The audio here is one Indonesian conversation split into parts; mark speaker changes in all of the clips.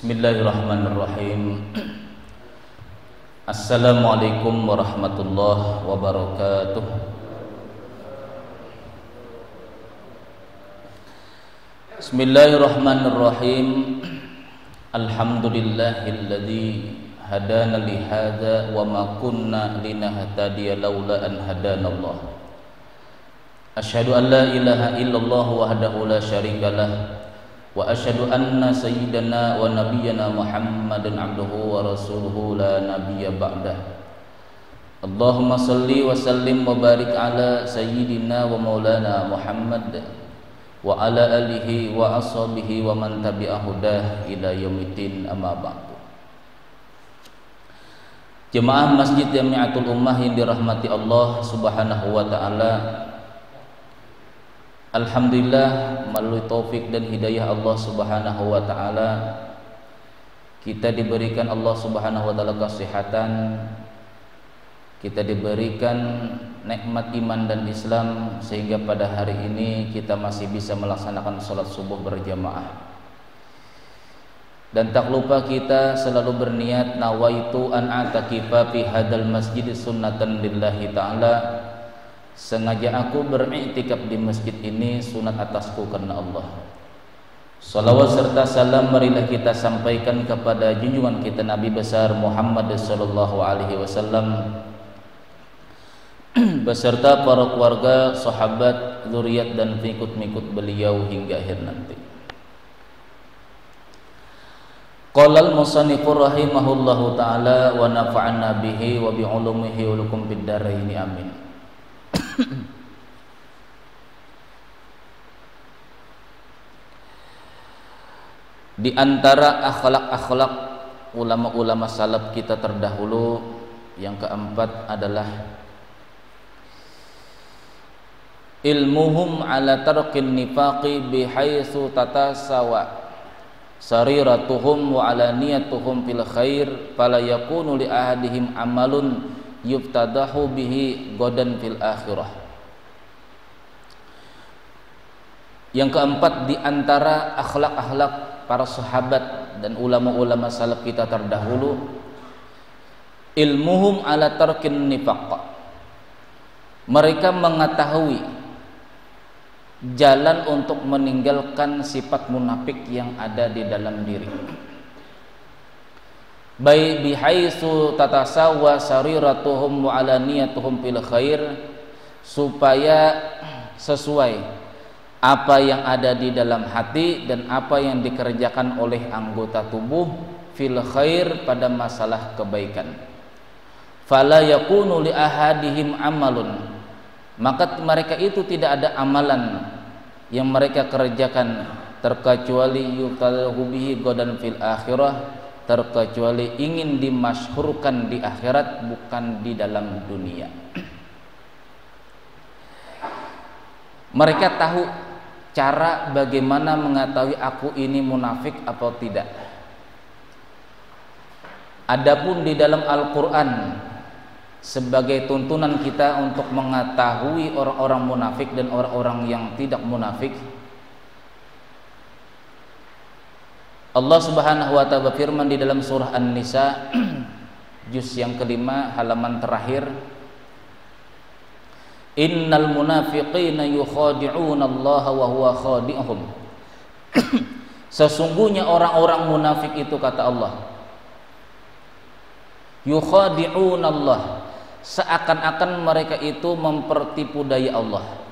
Speaker 1: Bismillahirrahmanirrahim. Assalamualaikum warahmatullahi wabarakatuh. Bismillahirrahmanirrahim. Alhamdulillahilladzi hadana li hadza wa ma kunna linahtadiya laula an hadanallah. Asyhadu an la ilaha illallah wahdahu la syarikalah wa asyhadu anna sayyidana wa nabiyyana Muhammadan abduhu wa rasuluhu la nabiyya ba'dah. Allahumma salli wa sallim wa barik ala sayyidina wa maulana Muhammad wa ala alihi wa ashabihi wa man tabi'ahu dah ila yaumiddin, amma ba'du. Jemaah Masjid Jamiatul Ummah yang dirahmati Allah Subhanahu wa taala, alhamdulillah melalui taufik dan hidayah Allah Subhanahu wa taala kita diberikan Allah Subhanahu wa taala kesehatan, kita diberikan nikmat iman dan Islam sehingga pada hari ini kita masih bisa melaksanakan salat subuh berjamaah. Dan tak lupa kita selalu berniat nawaitu an atakifa fi hadzal masjid sunnatan lillahi ta'ala. Sengaja aku beriktikaf di masjid ini sunat atasku karena Allah. Salawat serta salam marilah kita sampaikan kepada junjungan kita Nabi besar Muhammad sallallahu alaihi wasallam beserta para keluarga, sahabat, zuriat dan pengikut-pengikut beliau hingga akhir nanti. Qala al-musannifur rahimahullahu taala wa nafa'ana bihi wa bi ulumihi wa lakum fid dharain amin. Di antara akhlak-akhlak ulama-ulama salaf kita terdahulu, yang keempat adalah ilmuhum ala tarqin nifaqi bihaitsu tatasawa sariratuhum wa alaniyatuhum fil khair fala yakunu li ahadihim amalun yuftadahu bihi godan fil akhirah. Yang keempat di antara akhlak-akhlak para sahabat dan ulama-ulama salaf kita terdahulu, ilmuhum ala tarkin nifaq. Mereka mengetahui jalan untuk meninggalkan sifat munafik yang ada di dalam diri. Bai bihaitsu tatasawa sariratuhum wa alaniyatuhum fil khair, supaya sesuai apa yang ada di dalam hati dan apa yang dikerjakan oleh anggota tubuh fil khair pada masalah kebaikan. Fala yakunu li ahadihim amalun, maka mereka itu tidak ada amalan yang mereka kerjakan terkecuali yuqalahu bihi godan fil akhirah, terkecuali ingin dimasyhurkan di akhirat bukan di dalam dunia. Mereka tahu cara bagaimana mengetahui aku ini munafik atau tidak. Adapun di dalam Al-Quran sebagai tuntunan kita untuk mengetahui orang-orang munafik dan orang-orang yang tidak munafik, Allah Subhanahu wa ta'ala berfirman di dalam surah An-Nisa juz yang kelima halaman terakhir, innal munafiqina yukhadi'una Allah wa huwa khadi'uhum. Sesungguhnya orang-orang munafik itu, kata Allah, yukhadi'una Allah, seakan-akan mereka itu mempertipu daya Allah.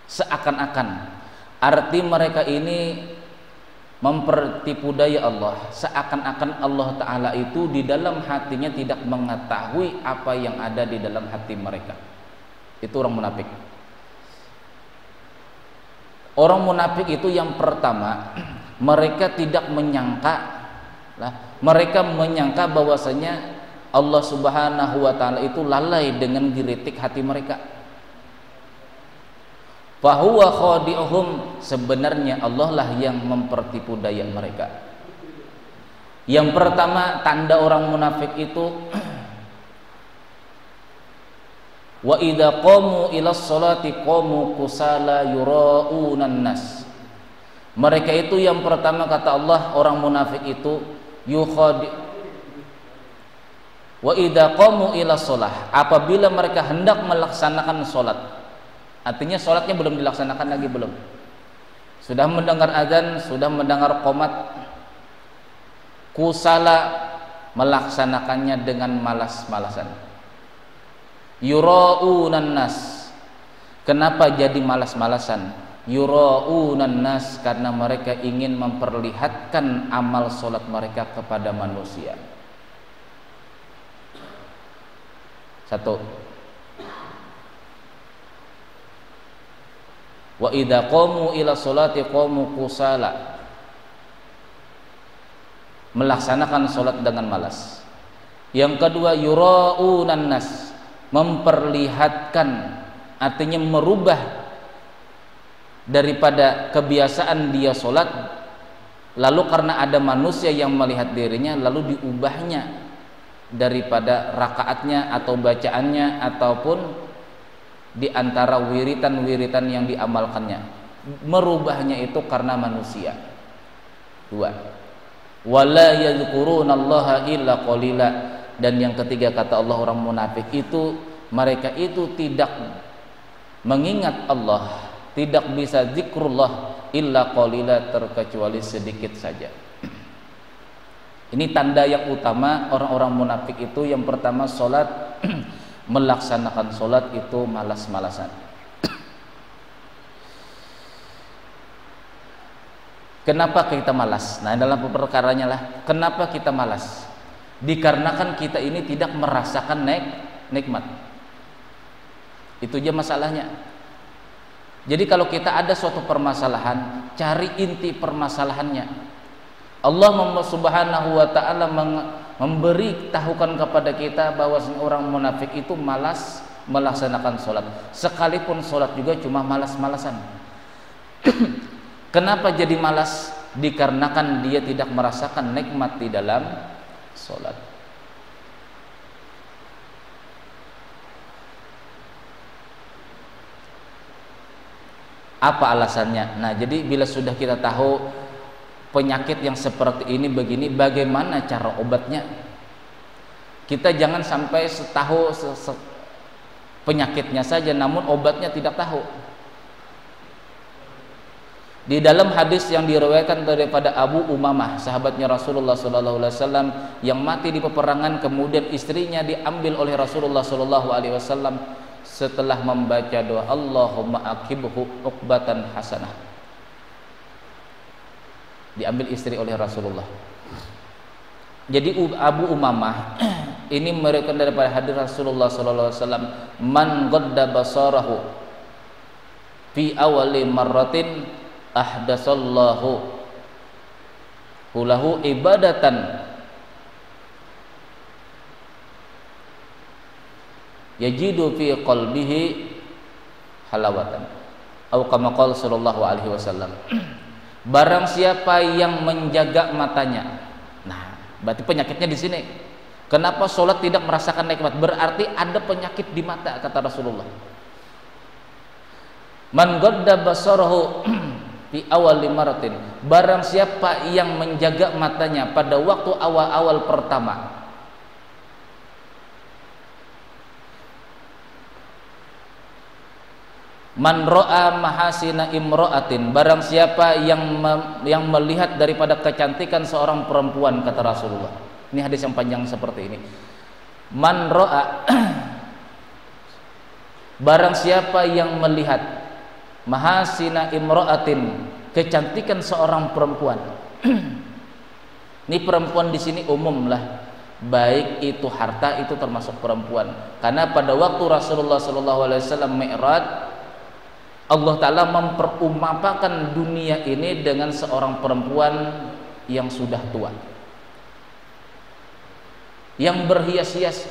Speaker 1: Seakan-akan, arti mereka ini mempertipu daya Allah, seakan-akan Allah Ta'ala itu di dalam hatinya tidak mengetahui apa yang ada di dalam hati mereka. Itu orang munafik. Orang munafik itu yang pertama, mereka tidak menyangka, mereka menyangka bahwasanya Allah Subhanahu wa ta'ala itu lalai dengan giritik hati mereka. Fahuwa khadi'uhum, sebenarnya Allah lah yang mempertipu daya mereka. Yang pertama tanda orang munafik itu, wa idza qamu ila sholati qamu kusala yura'unan nas. Mereka itu yang pertama kata Allah, orang munafik itu wa idza qamu ila shalah, apabila mereka hendak melaksanakan salat. Artinya salatnya belum dilaksanakan lagi, belum. Sudah mendengar azan, sudah mendengar qomat, kusala, melaksanakannya dengan malas-malasan. Yura'unan nas. Kenapa jadi malas-malasan? Yura'unan nas, karena mereka ingin memperlihatkan amal salat mereka kepada manusia. Satu. Wa idza qamu ila sholati qamu kusala, melaksanakan salat dengan malas. Yang kedua, yura'unan nas, memperlihatkan, artinya merubah daripada kebiasaan dia salat, lalu karena ada manusia yang melihat dirinya, lalu diubahnya daripada rakaatnya atau bacaannya ataupun di antara wiritan-wiritan yang diamalkannya, merubahnya itu karena manusia. Dua, wala yadhkurunallaha illa qalila, dan yang ketiga kata Allah, orang munafik itu mereka itu tidak mengingat Allah, tidak bisa zikrullah illa qalila, terkecuali sedikit saja. Ini tanda yang utama orang-orang munafik itu. Yang pertama, salat melaksanakan salat itu malas-malasan. Kenapa kita malas? Nah, dalam perkaranya lah, kenapa kita malas? Dikarenakan kita ini tidak merasakan nikmat. Itu aja masalahnya. Jadi kalau kita ada suatu permasalahan, cari inti permasalahannya. Allah Subhanahu wa ta'ala memberi tahukan kepada kita bahwa orang munafik itu malas melaksanakan sholat, sekalipun sholat juga cuma malas-malasan. Kenapa jadi malas? Dikarenakan dia tidak merasakan nikmat di dalam sholat. Apa alasannya? Nah, jadi bila sudah kita tahu penyakit yang seperti ini begini, bagaimana cara obatnya? Kita jangan sampai tahu penyakitnya saja namun obatnya tidak tahu. Di dalam hadis yang diriwayatkan daripada Abu Umamah, sahabatnya Rasulullah SAW, yang mati di peperangan, kemudian istrinya diambil oleh Rasulullah SAW setelah membaca doa Allahumma akibhu uqbatan hasanah. Diambil istri oleh Rasulullah. Jadi Abu Umamah ini meriwayatkan daripada hadis Rasulullah SAW, man gadda basarahu fi awali marratin ahdasallahu hulahu ibadatan yajidu fi qalbihi halawatan, atau kama qala sallallahu alaihi wasallam. Barang siapa yang menjaga matanya, nah berarti penyakitnya di sini. Kenapa sholat tidak merasakan nikmat? Berarti ada penyakit di mata, kata Rasulullah. Man gadda basarahu fi awal maratin, barang siapa yang menjaga matanya pada waktu awal-awal pertama, man ro'a mahasina imro'atin, barang siapa yang melihat daripada kecantikan seorang perempuan, kata Rasulullah. Ini hadis yang panjang seperti ini. Man ro'a barang siapa yang melihat mahasina imro'atin, kecantikan seorang perempuan. Ini perempuan di sini umum lah, baik itu harta itu termasuk perempuan. Karena pada waktu Rasulullah SAW Mi'raj, Allah Ta'ala memperumpamakan dunia ini dengan seorang perempuan yang sudah tua, yang berhias-hias,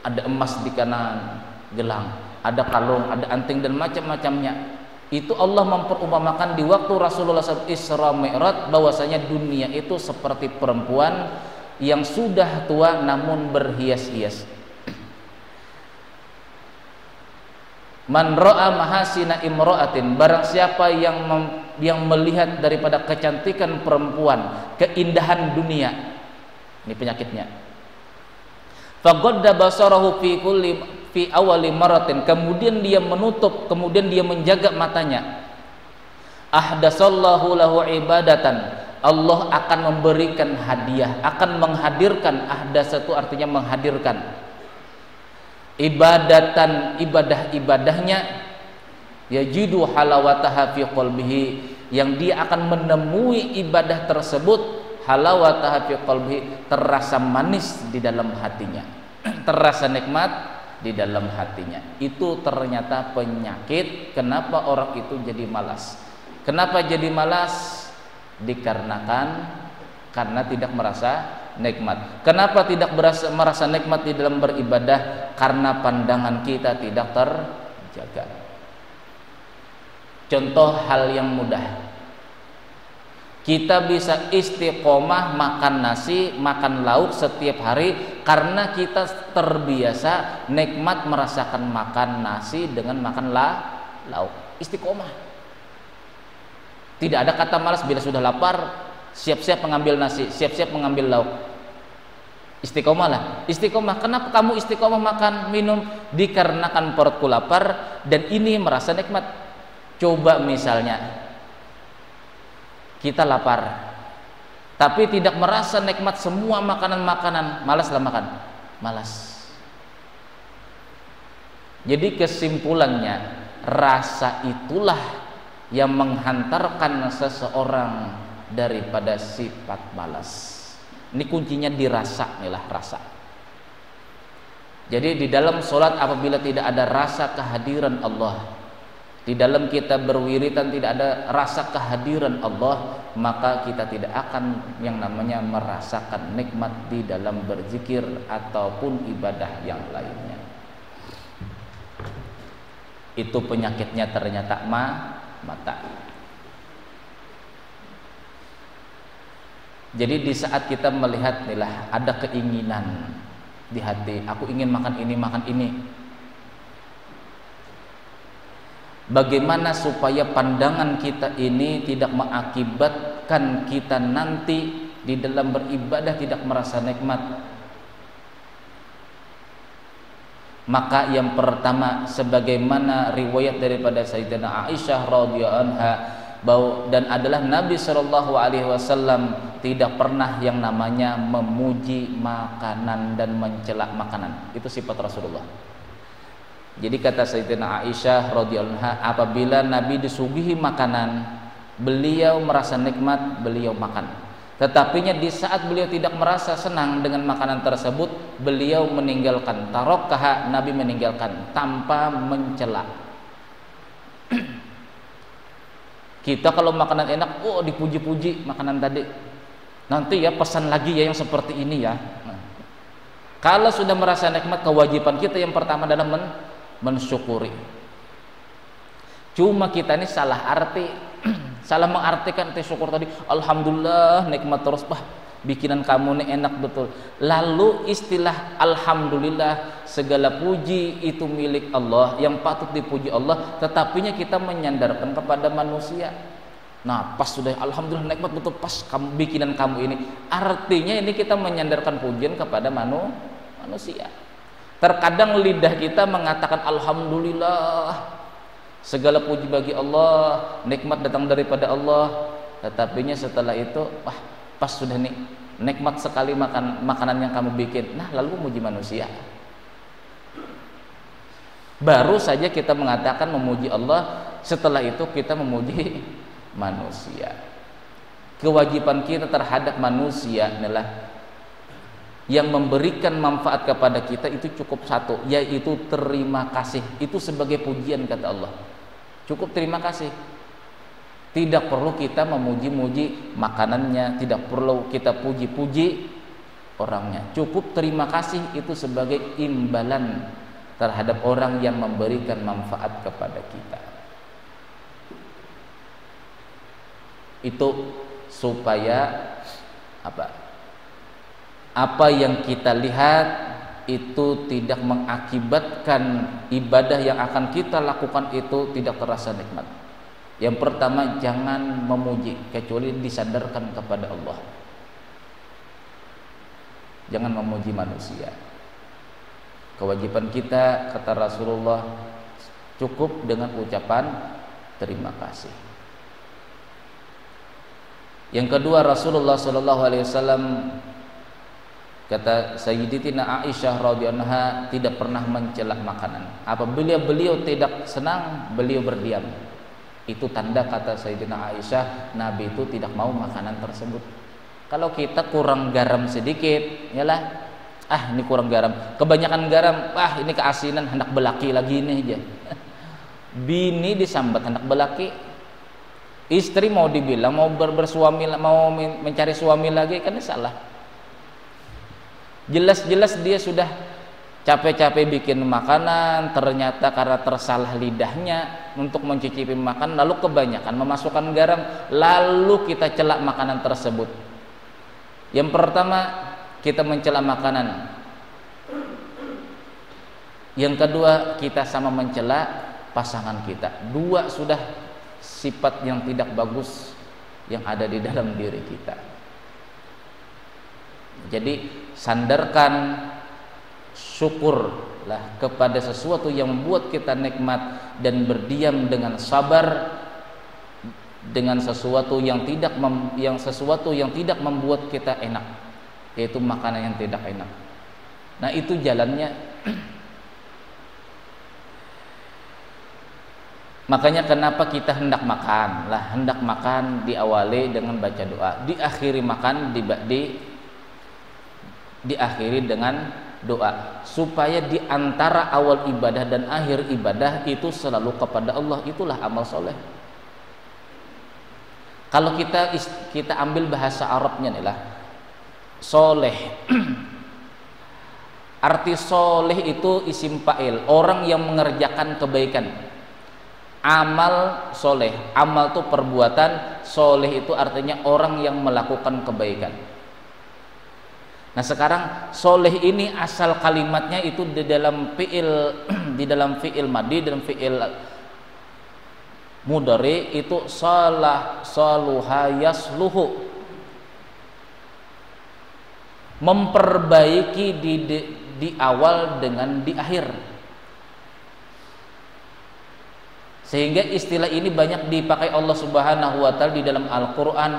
Speaker 1: ada emas di kanan gelang, ada kalung, ada anting dan macam-macamnya. Itu Allah memperumpamakan di waktu Rasulullah SAW Isra Mi'raj, bahwasanya dunia itu seperti perempuan yang sudah tua namun berhias-hias. Man ra'a mahasina imra'atin, barang siapa yang melihat daripada kecantikan perempuan, keindahan dunia, ini penyakitnya. Faghadda basarahu fi awali maratin, kemudian dia menutup, kemudian dia menjaga matanya. Ahdasallahu lahu ibadatan, Allah akan memberikan hadiah, akan menghadirkan. Ahdas itu artinya menghadirkan. Ibadatan, ibadah-ibadahnya, yajidu halawataha fi qalbihi, yang dia akan menemui ibadah tersebut, halawataha fi qalbihi, terasa manis di dalam hatinya, terasa nikmat di dalam hatinya. Itu ternyata penyakit. Kenapa orang itu jadi malas? Kenapa jadi malas? Dikarenakan karena tidak merasa nikmat. Kenapa tidak merasa nikmat di dalam beribadah? Karena pandangan kita tidak terjaga. Contoh hal yang mudah, kita bisa istiqomah makan nasi, makan lauk setiap hari karena kita terbiasa nikmat merasakan makan nasi dengan makan lauk. Istiqomah. Tidak ada kata malas. Bila sudah lapar, siap-siap mengambil nasi, siap-siap mengambil lauk. Istiqomah lah. Istiqomah. Kenapa kamu istiqomah makan, minum? Dikarenakan perutku lapar dan ini merasa nikmat. Coba misalnya kita lapar tapi tidak merasa nikmat semua makanan-makanan, malaslah makan. Malas. Jadi kesimpulannya, rasa itulah yang menghantarkan seseorang daripada sifat malas. Ini kuncinya dirasa, inilah rasa. Jadi di dalam sholat apabila tidak ada rasa kehadiran Allah, di dalam kita berwiritan tidak ada rasa kehadiran Allah, maka kita tidak akan yang namanya merasakan nikmat di dalam berzikir ataupun ibadah yang lainnya. Itu penyakitnya ternyata mata. Jadi di saat kita melihat inilah ada keinginan di hati, aku ingin makan ini, bagaimana supaya pandangan kita ini tidak mengakibatkan kita nanti di dalam beribadah tidak merasa nikmat? Maka yang pertama, sebagaimana riwayat daripada Sayyidatina Aisyah radhiyallahu anha, dan adalah Nabi Shallallahu Alaihi Wasallam tidak pernah yang namanya memuji makanan dan mencela makanan. Itu sifat Rasulullah. Jadi kata Sayyidatina Aisyah radhiyallahu anha, apabila Nabi disuguhi makanan, beliau merasa nikmat, beliau makan. Tetapinya di saat beliau tidak merasa senang dengan makanan tersebut, beliau meninggalkan. Tarokkaha, Nabi meninggalkan tanpa mencela. Kita kalau makanan enak, oh dipuji-puji makanan tadi, nanti ya pesan lagi ya yang seperti ini ya. Nah, kalau sudah merasa nikmat, kewajiban kita yang pertama adalah mensyukuri. Cuma kita ini salah arti, salah mengartikan syukur tadi. Alhamdulillah nikmat terus, wah bikinan kamu nih enak betul. Lalu istilah alhamdulillah, segala puji itu milik Allah, yang patut dipuji Allah, tetapinya kita menyandarkan kepada manusia. Nah pas sudah alhamdulillah nikmat betul, pas bikinan kamu ini, artinya ini kita menyandarkan pujian kepada manusia. Terkadang lidah kita mengatakan alhamdulillah, segala puji bagi Allah, nikmat datang daripada Allah, tetapinya setelah itu, wah pas sudah nih nikmat sekali makanan yang kamu bikin, nah lalu memuji manusia. Baru saja kita mengatakan memuji Allah, setelah itu kita memuji manusia. Kewajiban kita terhadap manusia adalah yang memberikan manfaat kepada kita itu cukup satu, yaitu terima kasih. Itu sebagai pujian kata Allah. Cukup terima kasih. Tidak perlu kita memuji-muji makanannya, tidak perlu kita puji-puji orangnya. Cukup terima kasih itu sebagai imbalan terhadap orang yang memberikan manfaat kepada kita. Itu supaya apa yang kita lihat itu tidak mengakibatkan ibadah yang akan kita lakukan itu tidak terasa nikmat. Yang pertama, jangan memuji kecuali disandarkan kepada Allah. Jangan memuji manusia. Kewajiban kita, kata Rasulullah, cukup dengan ucapan terima kasih. Yang kedua, Rasulullah sallallahu alaihi wasallam, kata Sayyidatina Aisyah radhiyallahu anha, tidak pernah mencela makanan. Apabila beliau tidak senang, beliau berdiam. Itu tanda, kata Sayyidatina Aisyah, Nabi itu tidak mau makanan tersebut. Kalau kita kurang garam sedikit, yalah, ini kurang garam, kebanyakan garam, ini keasinan, hendak belaki lagi ini aja. Bini disambat hendak belaki, istri mau dibilang mau bersuami, mau mencari suami lagi, kan salah. Jelas-jelas dia sudah capek-capek bikin makanan, ternyata karena tersalah lidahnya untuk mencicipi makanan, lalu kebanyakan memasukkan garam, lalu kita celak makanan tersebut. Yang pertama, kita mencela makanan. Yang kedua, kita sama mencela pasangan kita. Dua sudah sifat yang tidak bagus yang ada di dalam diri kita. Jadi sandarkan syukurlah kepada sesuatu yang membuat kita nikmat, dan berdiam dengan sabar dengan sesuatu yang tidak membuat kita enak, yaitu makanan yang tidak enak. Nah, itu jalannya. Makanya kenapa kita hendak makan? Hendak makan diawali dengan baca doa, diakhiri makan diakhiri dengan doa, supaya di antara awal ibadah dan akhir ibadah itu selalu kepada Allah. Itulah amal soleh. Kalau kita ambil bahasa Arabnya nih lah, soleh. Arti soleh itu isim fa'il, orang yang mengerjakan kebaikan. Amal soleh, amal itu perbuatan, soleh itu artinya orang yang melakukan kebaikan. Nah, sekarang soleh ini asal kalimatnya itu di dalam fi'il madhi dan fi'il mudhari itu saluha yasluhu, memperbaiki di awal dengan di akhir. Sehingga istilah ini banyak dipakai Allah Subhanahu wa taala di dalam Al-Qur'an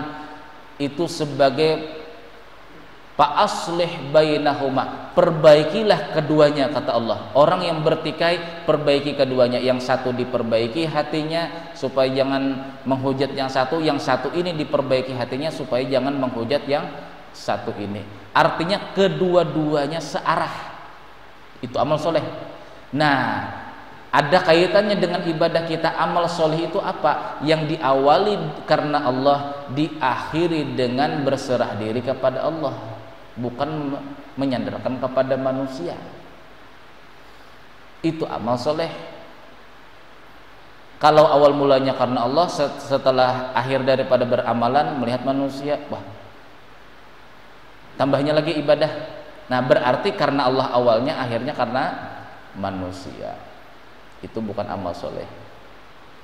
Speaker 1: itu sebagai fa'aslih bainahuma, perbaikilah keduanya, kata Allah. Orang yang bertikai, perbaiki keduanya. Yang satu diperbaiki hatinya supaya jangan menghujat yang satu ini diperbaiki hatinya supaya jangan menghujat yang satu ini. Artinya kedua-duanya searah. Itu amal soleh. Nah, ada kaitannya dengan ibadah kita. Amal soleh itu apa? Yang diawali karena Allah, diakhiri dengan berserah diri kepada Allah, bukan menyandarkan kepada manusia. Itu amal soleh. Kalau awal mulanya karena Allah, setelah akhir daripada beramalan melihat manusia, tambahnya lagi ibadah. Nah, berarti karena Allah awalnya, akhirnya karena manusia. Itu bukan amal soleh,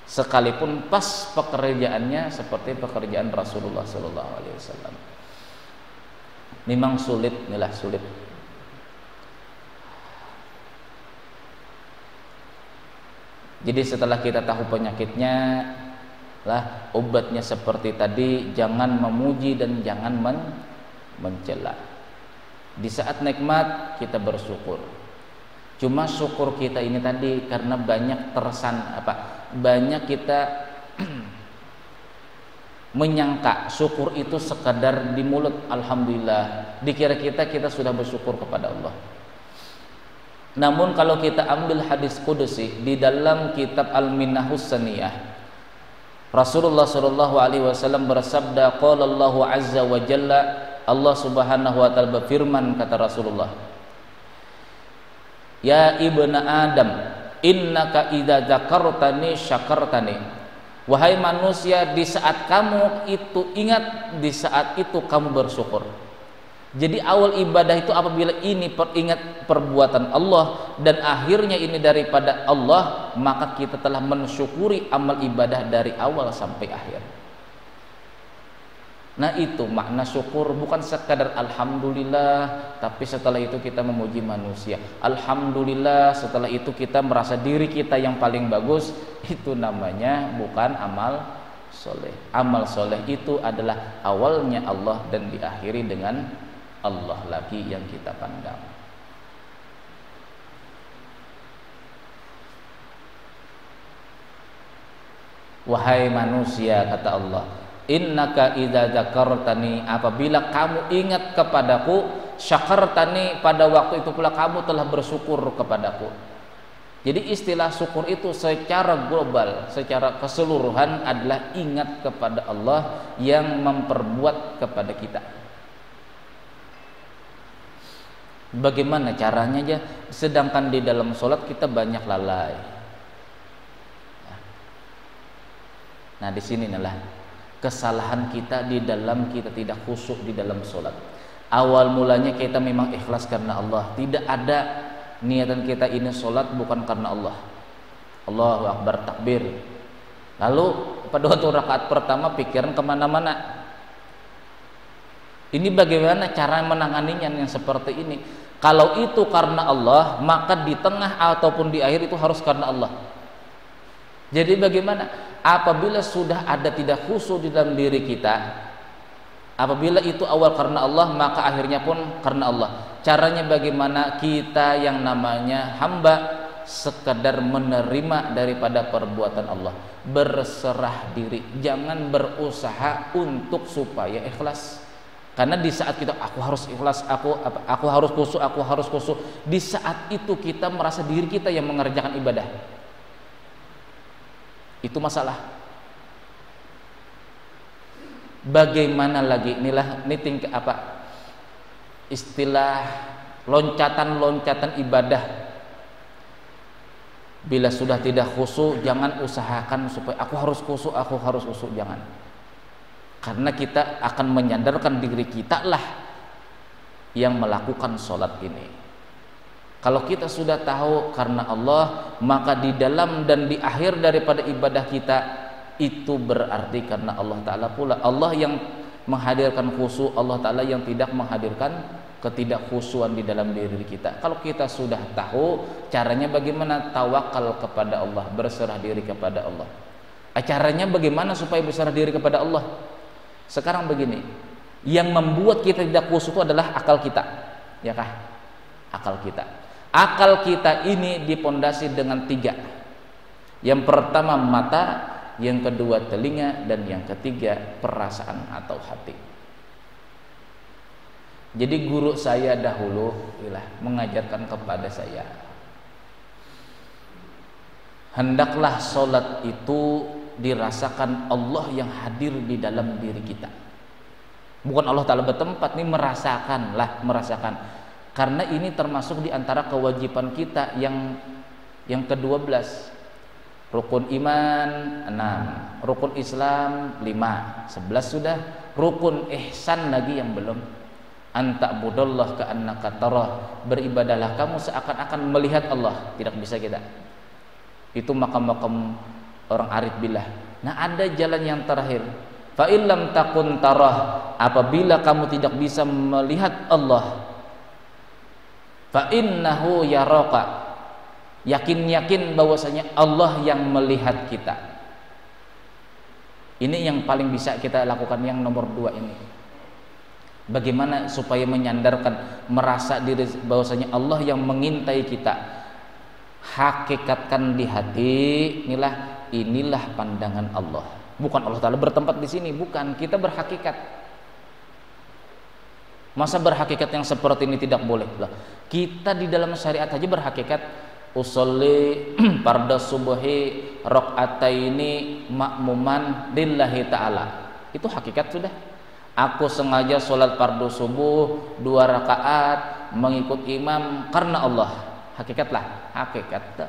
Speaker 1: sekalipun pas pekerjaannya seperti pekerjaan Rasulullah SAW. Memang sulit. Jadi setelah kita tahu penyakitnya, obatnya seperti tadi, jangan memuji dan jangan mencela. Di saat nikmat kita bersyukur. Cuma syukur kita ini tadi karena banyak banyak kita menyangka syukur itu sekadar di mulut, alhamdulillah, dikira kita sudah bersyukur kepada Allah. Namun kalau kita ambil hadis qudsi di dalam kitab Al-Minnahus Saniyah, Rasulullah SAW bersabda, qala Allah azza wa jalla, Allah Subhanahu wa taala berfirman, kata Rasulullah, ya ibna Adam, innaka idza dzakartani syakartani. Wahai manusia, di saat kamu itu ingat, di saat itu kamu bersyukur. Jadi awal ibadah itu apabila ini ingat perbuatan Allah dan akhirnya ini daripada Allah, maka kita telah mensyukuri amal ibadah dari awal sampai akhir. Nah itu makna syukur, bukan sekadar alhamdulillah, tapi setelah itu kita memuji manusia. Alhamdulillah, setelah itu kita merasa diri kita yang paling bagus. Itu namanya bukan amal soleh. Amal soleh itu adalah awalnya Allah dan diakhiri dengan Allah lagi yang kita pandang. Wahai manusia, kata Allah, innaka idza dzakartani, apabila kamu ingat kepadaku, syakartani, pada waktu itu pula kamu telah bersyukur kepadaku. Jadi istilah syukur itu secara global, secara keseluruhan adalah ingat kepada Allah yang memperbuat kepada kita. Bagaimana caranya aja? Sedangkan di dalam sholat kita banyak lalai. Nah di sini adalah kesalahan kita di dalam kita tidak khusyuk di dalam sholat. Awal mulanya kita memang ikhlas karena Allah, tidak ada niatan kita ini sholat bukan karena Allah. Allahu Akbar, takbir. Lalu pada waktu rakaat pertama pikiran kemana-mana. Ini bagaimana cara menanganinya yang seperti ini? Kalau itu karena Allah, maka di tengah ataupun di akhir itu harus karena Allah. Jadi bagaimana? Apabila sudah ada tidak khusyuk di dalam diri kita, apabila itu awal karena Allah, maka akhirnya pun karena Allah. Caranya bagaimana? Kita yang namanya hamba sekedar menerima daripada perbuatan Allah, berserah diri, jangan berusaha untuk supaya ikhlas. Karena di saat kita aku harus ikhlas, aku harus khusyuk, di saat itu kita merasa diri kita yang mengerjakan ibadah. Itu masalah. Bagaimana lagi? Ini tingkat apa? Istilah loncatan-loncatan ibadah. Bila sudah tidak khusyuk, jangan usahakan supaya aku harus khusyuk, jangan. Karena kita akan menyandarkan diri kita lah yang melakukan sholat ini. Kalau kita sudah tahu karena Allah, maka di dalam dan di akhir daripada ibadah kita itu berarti karena Allah Ta'ala pula. Allah yang menghadirkan khusyuk, Allah Ta'ala yang tidak menghadirkan ketidakkhusyuan di dalam diri kita. Kalau kita sudah tahu caranya bagaimana, tawakal kepada Allah, berserah diri kepada Allah. Caranya bagaimana supaya berserah diri kepada Allah? Sekarang begini, yang membuat kita tidak khusyuk itu adalah akal kita, ya kah? Akal kita. Akal kita ini dipondasi dengan 3. Yang pertama mata, yang kedua telinga, dan yang ketiga perasaan atau hati. Jadi guru saya dahulu mengajarkan kepada saya, hendaklah sholat itu dirasakan Allah yang hadir di dalam diri kita. Bukan Allah Ta'ala bertempat, ini merasakan. Karena ini termasuk di antara kewajiban kita yang ke-12. Rukun iman 6, rukun Islam 5, 11 sudah. Rukun ihsan lagi yang belum. Anta'budallah ka'annaka tarah, beribadahlah kamu seakan-akan melihat Allah. Tidak bisa kita. Itu makam-makam orang arif billah. Nah ada jalan yang terakhir, fa illam takun tarah, apabila kamu tidak bisa melihat Allah, fa innahu yaraka, yakin bahwasanya Allah yang melihat kita. Ini yang paling bisa kita lakukan, yang nomor 2 ini. Bagaimana supaya menyandarkan, merasa diri bahwasanya Allah yang mengintai kita. Hakikatkan di hati, inilah pandangan Allah. Bukan Allah Ta'ala bertempat di sini, bukan. Kita berhakikat. Masa berhakikat yang seperti ini tidak boleh? Kita di dalam syariat aja berhakikat usolli farda subuhi rakaataini ma'muman lillahi ta'ala. Itu hakikat sudah. Aku sengaja sholat fardu subuh 2 rakaat mengikut imam karena Allah. Hakikatlah, hakikat.